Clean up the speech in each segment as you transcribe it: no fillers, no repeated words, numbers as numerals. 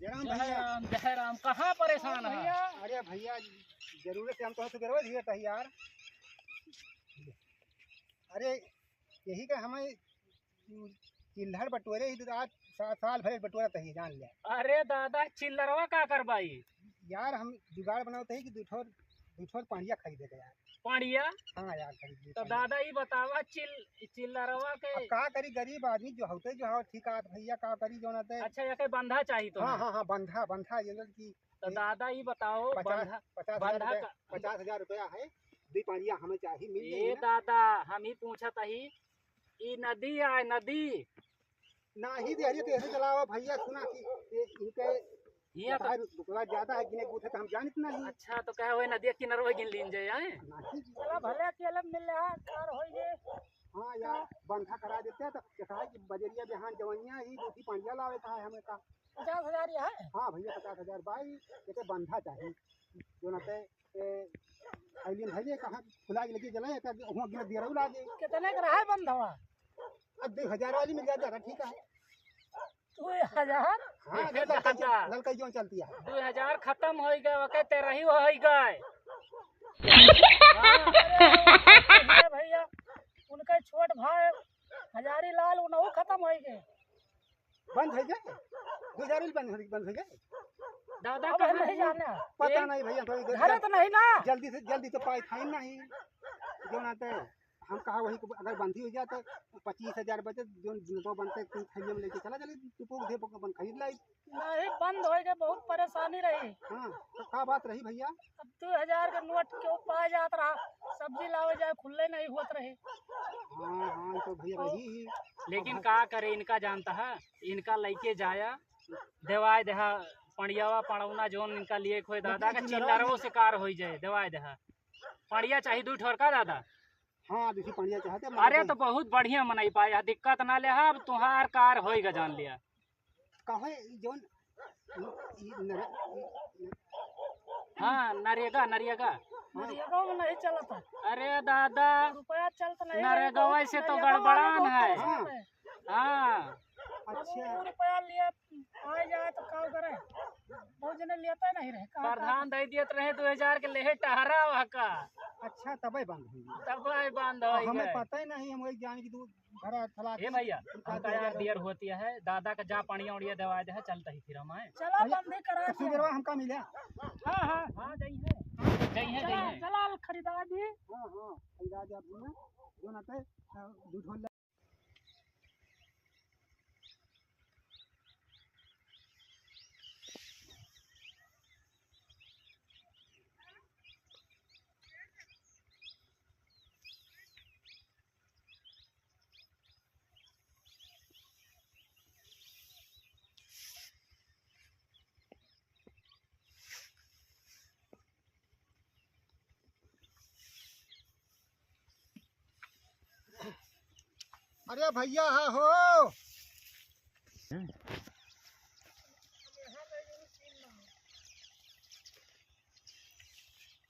जय राम। कहाँ परेशान है? अरे भैया जरूरत से हम तो करवा दिए था यार। अरे यही का हमें चिल्हर बटोरे ही आज साल भर बटोरा तही जान लिया। अरे दादा चिल्लरवा का करवाई यार, हम जुगाड़ बनाते हैं कि दूठोर पानिया खरीदे यार। पाड़िया? हाँ यार खरीद। तो दादा ये बतावा चिल्लरवा के अब का करी, गरीब आदमी जो होते जो हो ठीक है भैया, का करी जो नाते। अच्छा ये बंधा चाहिए तो? हाँ हाँ हाँ, बंधा बंधा ये की। तो दादा ये बताओ 50,000 रुपया है। दी पानिया हमें चाहिए, मिल ये दादा हम ही पूछत ही ये नदी आए नदी ना ही दे ऐसे चलावा भैया। सुना कि इनके ये तो ज्यादा है गिने गुथे तो हम जान इतना ही। अच्छा तो कहे हुए नदी किनारे गिन लीन जाए आए चला भले अकेले मिल रहा कार होई जे। हां यार बंधा करा देते तो क्या है कि बजरिया बिहान जवनिया ही दूसरी पानिया लावे का है हमें का 50,000 है। हां भैया 50,000 भाई ये बंधा चाहिए जो नते आइलिन भैया कहां खुला लगी जलाए का वहां गिर दिया ला दे। कितने का है बंधवा? अब 2,000 वाली मिल जाएगा ठीक है। 2,000? हाँ ललका जो चलती है 2,000 खत्म हो गए वके 13 ही हो गए भैया। उनके छोट भाई हजारी लाल उनहु खत्म हो गए, बंद हो गए। 2,000 बंद हो गए। दादा कहाँ नहीं जाना पता नहीं भैया, घर तो नहीं ना। जल्दी तो पाई फाइन नहीं जो नाते हम कहा वही अगर बंदी हो जाए तो 25,000 बचे जो बनते खरीद में लेके चला चले खरीद लाई नहीं। बंद हो गए बहुत परेशानी रही। हाँ तो क्या बात रही भैया? अब 2,000 का नोट क्यों पाया जात रहा, सब्जी लावे जाए खुले नहीं होत रहे। हाँ हाँ तो भैया रही ही। लेकिन का करे इनका जानता है, इनका लेके जाया देवाय देहा पड़ियावा पड़ौना जोन इनका लिए खोए दादा का चिल्लरो शिकार हो जाए देवाय देहा पड़िया चाहिए 2 ठोर का दादा। हाँ दूसरी पानिया चाहते। अरे तो बहुत बढ़िया मनाई पाया, दिक्कत ना ले अब तुहार कार होएगा जान लिया। कहे जोन हाँ नरेगा नरेगा में नहीं चलता। अरे दादा रुपया चलता नहीं, नरेगा से तो गड़बड़ान है। हाँ अच्छा रुपया लिए आ जाए तो क्या करे, बहुत जने लेता नहीं रहे। प्रधान दे दिए रहे 2,000 के लेहे टहरा वहाँ का। अच्छा तबे बंद हुई, तबे बंद हो गए। हमें पता ही नहीं, हम वही जान की तू घर थला ए भैया हमका यार देर होती है, दादा का जा पानी उड़िया दवा दे चलता ही फिर हम आए। चला बंद ही करा सुबह हमका मिले। हां हां हां जई है चला खरीदा जी। हां हां खरीदा जा ना जो नाते दूध। अरे भैया हाँ हो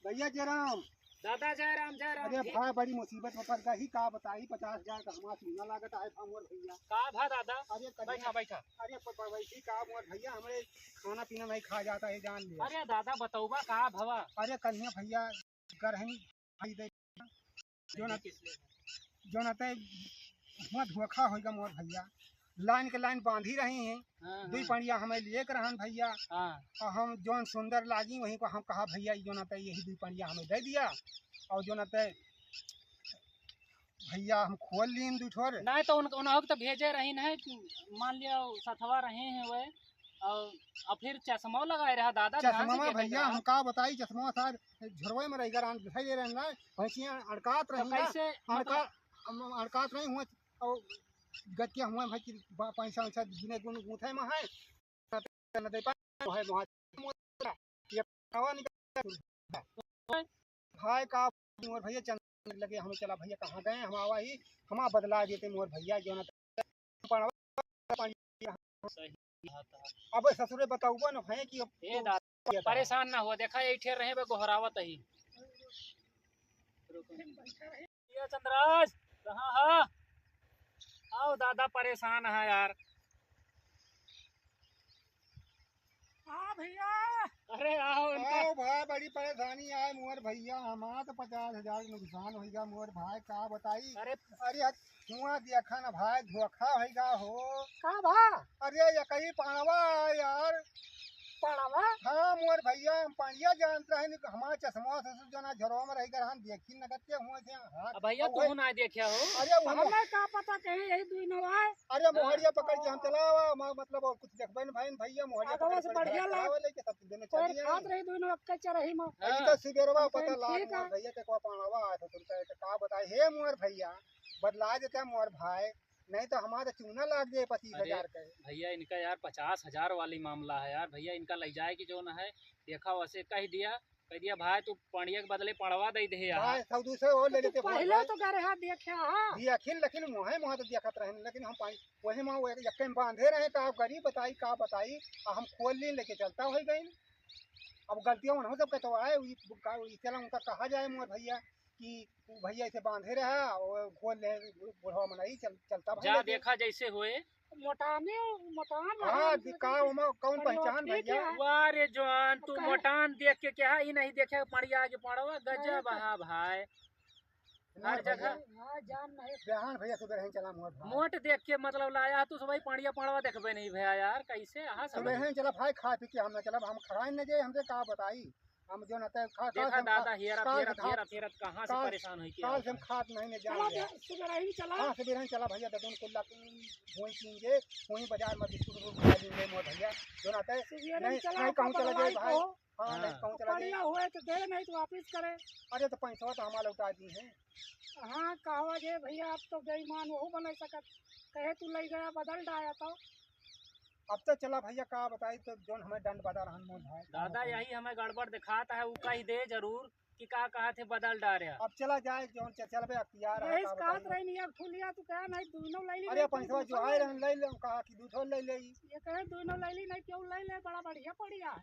भैया जयराम। दादा जयराम जयराम। अरे भाई बड़ी मुसीबत में पड़ गई, का बताई 50,000 का हमारा सीना लागत है मोर भैया। का भा दादा? अरे बैठा बैठा। अरे वैसी का मोर भैया हमारे खाना पीना नहीं खा जाता है जान लिया। अरे दादा बताऊबा का भवा? अरे कन्या भैया गरहनी भाई दे जो नाते हुआ धोखा होगा मोर भैया। लाइन के लाइन बांधी रही हैं। 2 पानिया हमें लिए रहन भैया। और हम जोन सुंदर लागी वहीं को हम कहा भैया जो नाते यही 2 पानिया हमें दे दिया और जो नाते भैया हम खोल लीन 2 ठोर नहीं तो उनको तो भेजे रही है, मान लिया सथवा रहे हैं वे और फिर चश्मा लगाए रहा दादा। चश्मा भैया हम का बताई चश्मा सार झुरवे में रह दिखाई दे रहे ना भैंसियां अड़कात रही। कैसे अड़कात नहीं हुआ और गतिया हुआ भाई पैसा वैसा गिने गुण गूथे में है भाई का मोर भैया चलने लगे हमें। चला भैया कहाँ गए हम आवा ही हम बदला देते मोर भैया जो ना। अब ससुरे बताऊबो ना भाई कि परेशान ना हो, देखा यही ठेर रहे गोहरावत ही। चंद्राज कहाँ है? आओ दादा परेशान है यार। भैया। अरे आओ इनका आओ भाई, बड़ी परेशानी है मोर भैया, हमारा तो 50,000 नुकसान होगा मोर भाई, का बताई। अरे अरे कुआं देखा ना भाई, धोखा होगा हो का भा। अरे ये कहीं पाणवा यार, पाणवा। हाँ मोर भैया, हम पानिया जानते रहे नहीं, हमारा चश्मा से जो ना झरो में रह कर हम देखी नगत्य हुए थे। अब भैया तू ना देखा हो। अरे हमें का पता कहीं यही दुई न आए। अरे मोहरिया पकड़ के हम चलावा, मतलब और कुछ देखबे न भाई भैया, मोहरिया पकड़ से बढ़िया लाव लेके सब दिन चली खात रही दुई न अक्के चरही में। ई तो सिबेरवा पता लाग मोर भैया के को पाणवा आया था, तुमसे का बताए हे मोर भैया, बदला देते मोर भाई, नहीं तो हमारा चूना लाग जाए 25,000 के। भैया इनका यार 50,000 वाली मामला है यार, भैया इनका ले जाए कि जो न है देखा वैसे कह दिया भाई तू पानिया के बदले पड़वा दे दे यार। भाई सब दूसरे और ले लेते पहले तो करे हाथ देखा हां देखिन, लेकिन मोहे मोहे तो देखत रहे, लेकिन हम पानी वही में वो यक्के में बांधे रहे, का गरीब बताई का बताई, हम खोल ली लेके चलता हो गई। अब गलतियां हो सब कहते आए चला उनका कहा जाए मोर भैया कि भैया इसे बांधे रहा और खोल ले बुढ़वा मनाई चलता जा देखा जैसे होए मोटान हाँ दिखाओ में कौन पहचान भैया। वाह रे जवान, तू मोटान देख के क्या ही नहीं देखे पड़िया आगे पड़वा गजब हा भाई, हर जगह जान नहीं बेहान भैया सुबह नहीं चला मोट देख के मतलब लाया तू सब पड़िया पड़वा देखबे नहीं भैया यार, कैसे आहा सब सुबह चला भाई खा पी के हमने चला, हम खराई न जाए, हमसे का बताई हम जो न खा देखा दादा हेरा फेरा कहां से परेशान होई के काल से हम खात नहीं ने जान सुबह ही चला। हां सुबह ही चला भैया, ददन कुल्ला वही पीएंगे, वही बाजार में बिस्कुट खा लेंगे मोर भैया, जो न नहीं कहूं चला जाए भाई। हां नहीं कहूं चला जाए हुए तो दे, नहीं तो वापस करे। अरे तो पैसा तो हमारा लौटा दी है। हां कहवा जे भैया, अब तो बेईमान वो बन सकत, कहे तू ले गया बदल डाया तो अब तो चला भैया का बताई, तो जोन हमें दंड बता रहा मोर भाई। दादा यही हमें गड़बड़ दिखाता है, वो कह दे जरूर कि का कहा थे बदल डाले। अब चला जाए जोन चल बे अख्तियार है का बात रही नहीं, अब ठुलिया तू कह नहीं दोनों ले ली। अरे पैसा जो आए रहन ले ले, कहा कि दूठो ले ले, ये कहे दोनों ले ली, नहीं क्यों ले ले, बड़ा बढ़िया पड़िया।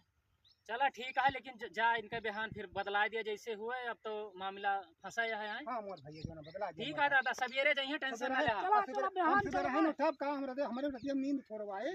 चला ठीक है, लेकिन जा इनका बयान फिर बदला दिया जैसे हुए, अब तो मामला फंसा है। हां मोर भैया जो ना बदला दिया। ठीक है दादा, सवेरे जाइए, टेंशन ना ले। चला चला बयान सब का हम रहते हमारे नींद छोड़वाए।